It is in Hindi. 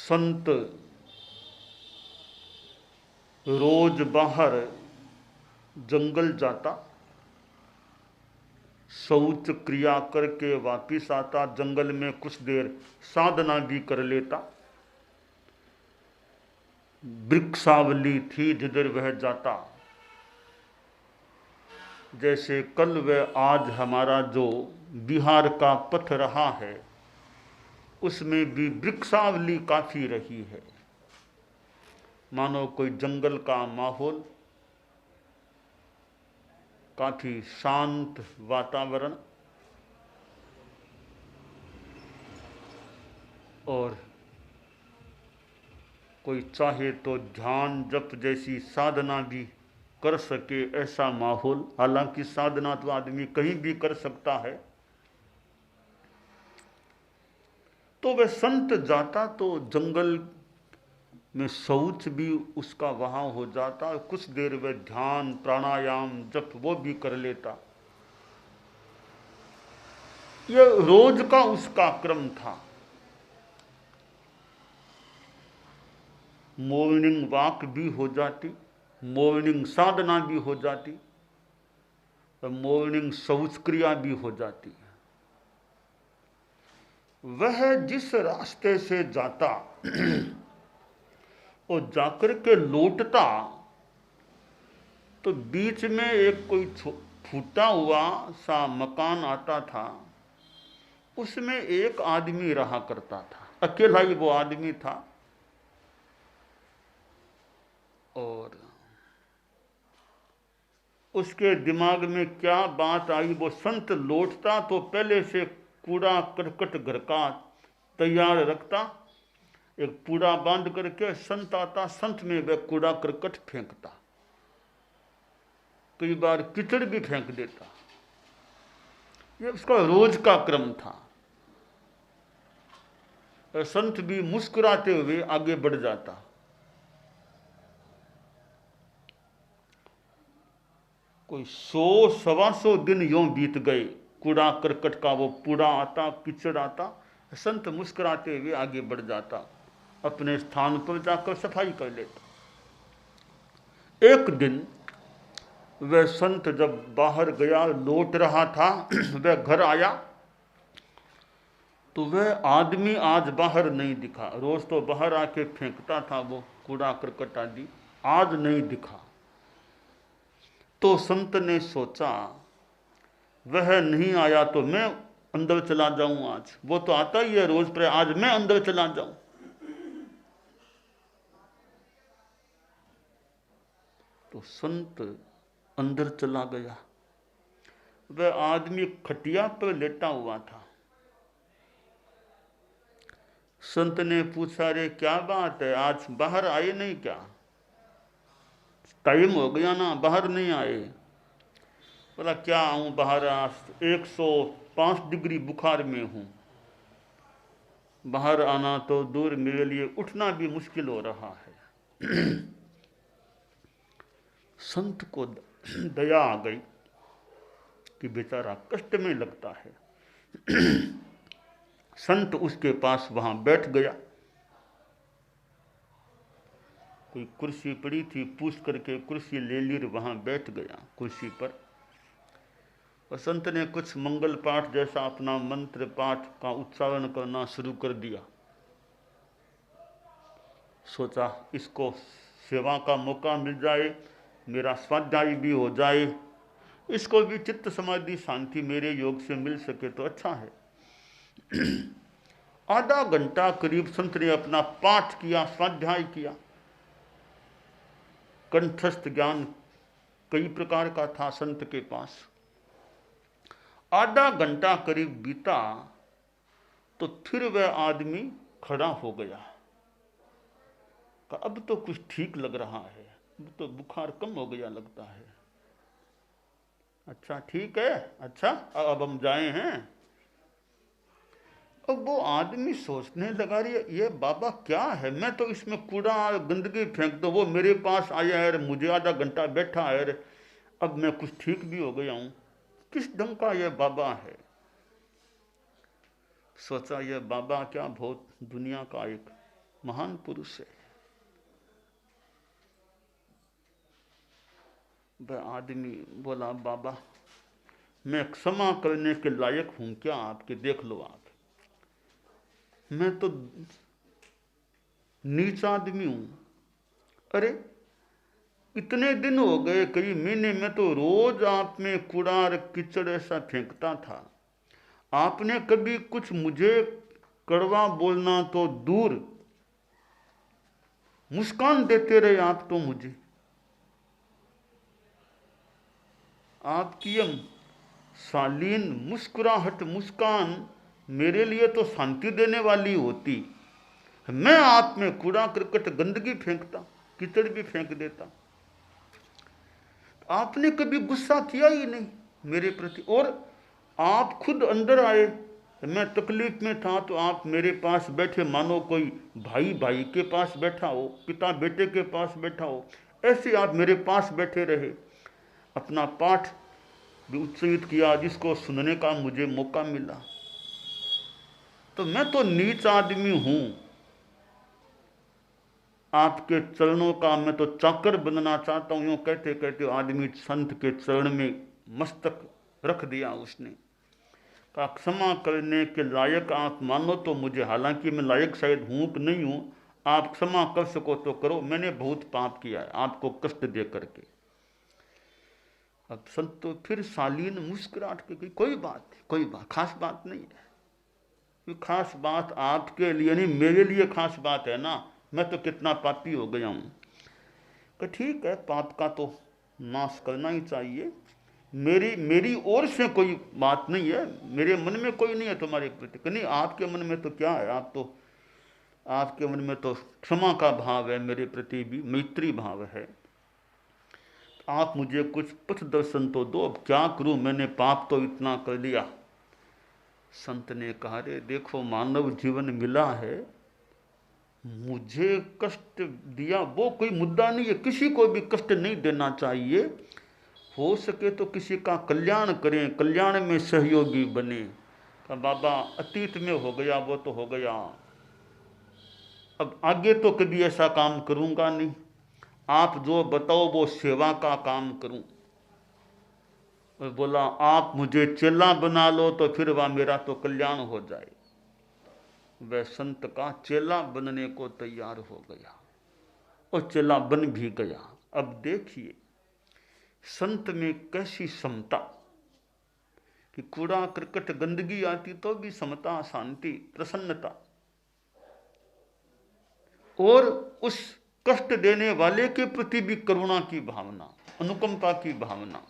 संत रोज बाहर जंगल जाता, शौच क्रिया करके वापिस आता, जंगल में कुछ देर साधना भी कर लेता। वृक्षावली थी जिधर वह जाता, जैसे कल व आज हमारा जो बिहार का पथ रहा है उसमें भी वृक्षावली काफी रही है। मानो कोई जंगल का माहौल, काफी शांत वातावरण, और कोई चाहे तो ध्यान जप जैसी साधना भी कर सके ऐसा माहौल। हालांकि साधना तो आदमी कहीं भी कर सकता है। तो वह संत जाता तो जंगल में शौच भी उसका वहां हो जाता, कुछ देर वह ध्यान प्राणायाम जप वो भी कर लेता। यह रोज का उसका क्रम था। मॉर्निंग वॉक भी हो जाती, मॉर्निंग साधना भी हो जाती, और मॉर्निंग शौच क्रिया भी हो जाती। वह जिस रास्ते से जाता और जाकर के लौटता तो बीच में एक कोई फूटा हुआ सा मकान आता था, उसमें एक आदमी रहा करता था, अकेला ही वो आदमी था। और उसके दिमाग में क्या बात आई, वो संत लौटता तो पहले से कूड़ा करकट घर का तैयार रखता, एक कूड़ा बांध करके संत आता, संत में वह कूड़ा करकट फेंकता, कई बार कीचड़ भी फेंक देता। यह उसका रोज का क्रम था। और संत भी मुस्कुराते हुए आगे बढ़ जाता। कोई 100-125 दिन यूं बीत गए, कूड़ा करकट का वो कूड़ा आता, कीचड़ आता, संत मुस्कुराते हुए आगे बढ़ जाता, अपने स्थान पर जाकर सफाई कर लेता। एक दिन वह संत जब बाहर गया, लौट रहा था, वह घर आया तो वह आदमी आज बाहर नहीं दिखा। रोज तो बाहर आके फेंकता था वो कूड़ा करकट आदि, आज नहीं दिखा। तो संत ने सोचा वह नहीं आया तो मैं अंदर चला जाऊं, आज वो तो आता ही है रोज, पर आज मैं अंदर चला जाऊं। तो संत अंदर चला गया। वह आदमी खटिया पर लेटा हुआ था। संत ने पूछा, रे क्या बात है, आज बाहर आए नहीं क्या? टाइम हो गया ना, बाहर नहीं आए। बोला क्या आऊं बाहर, आज 105 डिग्री बुखार में हूं, बाहर आना तो दूर, मेरे लिए उठना भी मुश्किल हो रहा है। संत को दया आ गई कि बेचारा कष्ट में लगता है। संत उसके पास वहां बैठ गया। कोई कुर्सी पड़ी थी, पूछ करके कुर्सी ले ली, वहां बैठ गया कुर्सी पर। और संत ने कुछ मंगल पाठ जैसा अपना मंत्र पाठ का उच्चारण करना शुरू कर दिया। सोचा इसको सेवा का मौका मिल जाए, मेरा स्वाध्याय भी हो जाए, इसको भी चित्त समाधि शांति मेरे योग से मिल सके तो अच्छा है। आधा घंटा करीब संत ने अपना पाठ किया, स्वाध्याय किया। कंठस्थ ज्ञान कई प्रकार का था संत के पास। आधा घंटा करीब बीता तो फिर वह आदमी खड़ा हो गया। अब तो कुछ ठीक लग रहा है, अब तो बुखार कम हो गया लगता है। अच्छा ठीक है, अच्छा अब हम जाए हैं। अब वो आदमी सोचने लगा, ये बाबा क्या है, मैं तो इसमें कूड़ा गंदगी फेंक दो, वो मेरे पास आया है, मुझे आधा घंटा बैठा है, अब मैं कुछ ठीक भी हो गया हूं, किस ढंग का ये बाबा है। सोचा ये बाबा क्या बहुत दुनिया का एक महान पुरुष है। वह आदमी बोला, बाबा मैं क्षमा करने के लायक हूं क्या आपके? देख लो आप, मैं तो नीच आदमी हूं। अरे इतने दिन हो गए, कई महीने में तो रोज आप में कूड़ा और कीचड़ ऐसा फेंकता था, आपने कभी कुछ मुझे कड़वा बोलना तो दूर, मुस्कान देते रहे आप तो मुझे। आपकी ये शालीन मुस्कुराहट, मुस्कान मेरे लिए तो शांति देने वाली होती। मैं आप में कूड़ा करकट गंदगी फेंकता, कीचड़ भी फेंक देता। आपने कभी गुस्सा किया ही नहीं मेरे प्रति, और आप खुद अंदर आए, मैं तकलीफ में था तो आप मेरे पास बैठे, मानो कोई भाई भाई के पास बैठा हो, पिता बेटे के पास बैठा हो, ऐसे आप मेरे पास बैठे रहे। अपना पाठ भी उच्चरित किया जिसको सुनने का मुझे मौका मिला। तो मैं तो नीच आदमी हूं, आपके चरणों का मैं तो चाकर बनना चाहता हूं। यूं कहते कहते आदमी संत के चरण में मस्तक रख दिया उसने। कहा क्षमा करने के लायक आप मानो तो मुझे, हालांकि मैं लायक शायद हूं कि नहीं हूं, आप क्षमा कर सको तो करो, मैंने बहुत पाप किया है आपको कष्ट दे करके। अब संत तो फिर शालीन मुस्कुराहट के गई, कोई बात, कोई बात, खास बात नहीं है। खास बात आपके लिए नहीं, मेरे लिए खास बात है ना, मैं तो कितना पापी हो गया हूं। तो ठीक है, पाप का तो नाश करना ही चाहिए। मेरी ओर से कोई बात नहीं है, मेरे मन में कोई नहीं है तुम्हारे प्रति। नहीं, आपके मन में तो क्या है, आपके मन में तो क्षमा का भाव है, मेरे प्रति भी मैत्री भाव है। आप मुझे कुछ पथ दर्शन तो दो, अब क्या करूं, मैंने पाप तो इतना कर लिया। संत ने कहा, रे देखो मानव जीवन मिला है, मुझे कष्ट दिया वो कोई मुद्दा नहीं है, किसी को भी कष्ट नहीं देना चाहिए। हो सके तो किसी का कल्याण करें, कल्याण में सहयोगी बने। कहा बाबा अतीत में हो गया वो तो हो गया, अब आगे तो कभी ऐसा काम करूंगा नहीं, आप जो बताओ वो सेवा का काम करूं। और बोला आप मुझे चेला बना लो तो फिर वह मेरा तो कल्याण हो जाए। वह संत का चेला बनने को तैयार हो गया और चेला बन भी गया। अब देखिए संत में कैसी समता, कि कूड़ा करकट गंदगी आती तो भी समता, शांति, प्रसन्नता, और उस कष्ट देने वाले के प्रति भी करुणा की भावना, अनुकंपा की भावना।